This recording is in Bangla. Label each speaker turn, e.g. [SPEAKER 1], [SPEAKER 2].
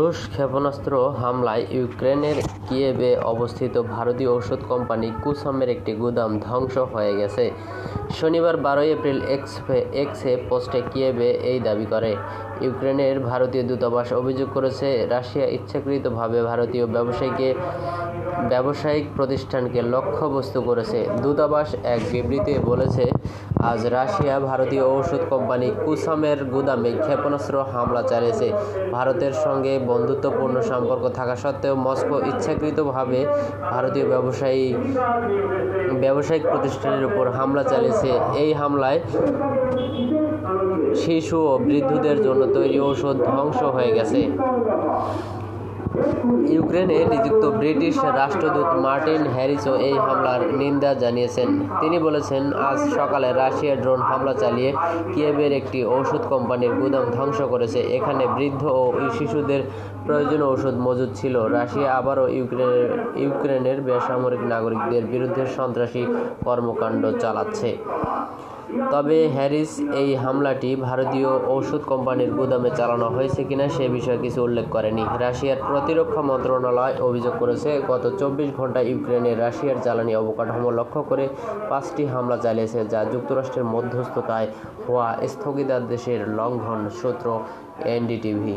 [SPEAKER 1] রুশ ক্ষেপণাস্ত্র হামলায় ইউক্রেনের কিয়েভে অবস্থিত ভারতীয় ওষুধ কোম্পানি কুসামের একটি গুদাম ধ্বংস হয়ে গেছে। শনিবার 12 এপ্রিল এক্সে পোস্টে কিয়েভে এই দাবি করে। ইউক্রেনের ভারতীয় দূতাবাস অভিযোগ করেছে, রাশিয়া ইচ্ছাকৃতভাবে ভারতীয় ব্যবসায়িক প্রতিষ্ঠানকে লক্ষ্যবস্তু করেছে। দূতাবাস এক বিবৃতিতে বলেছে, আজ রাশিয়া ভারতীয় ওষুধ কোম্পানি কুসামের গুদামে ক্ষেপণাস্ত্র হামলা চালিয়েছে। ভারতের সঙ্গে বন্ধুত্বপূর্ণ সম্পর্ক থাকা সত্ত্বেও মস্কো ইচ্ছাকৃতভাবে ভারতীয় ব্যবসায়িক প্রতিষ্ঠানের উপর হামলা চালিয়েছে। এই হামলায় শিশু ও বৃদ্ধদের জন্য তৈরি ওষুধ ধ্বংস হয়ে গেছে। ইউক্রেনে নিযুক্ত ব্রিটিশ রাষ্ট্রদূত মার্টিন হ্যারিসও এই হামলার নিন্দা জানিয়েছেন। তিনি বলেছেন, আজ সকালে রাশিয়া ড্রোন হামলা চালিয়ে কিয়েভের একটি ওষুধ কোম্পানির গুদাম ধ্বংস করেছে। এখানে বৃদ্ধ ও শিশুদের প্রয়োজনীয় ওষুধ মজুদ ছিল। রাশিয়া আবারও ইউক্রেনের বেসামরিক নাগরিকদের বিরুদ্ধে সন্ত্রাসী কর্মকাণ্ড চালাচ্ছে। তবে হ্যারিস এই হামলাটি ভারতীয় ওষুধ কোম্পানির গুদামে চালানো হয়েছে কিনা সে বিষয়ে কিছু উল্লেখ করেনি। রাশিয়ার প্রতিরক্ষা মন্ত্রণালয় অভিযোগ করেছে, গত 24 ঘন্টায় ইউক্রেনে রাশিয়ার জ্বালানি অবকাঠামো লক্ষ্য করে 5টি হামলা চালিয়েছে, যা যুক্তরাষ্ট্রের মধ্যস্থতায় হওয়া স্থগিতাদেশের লঙ্ঘন। সূত্র এনডিটিভি।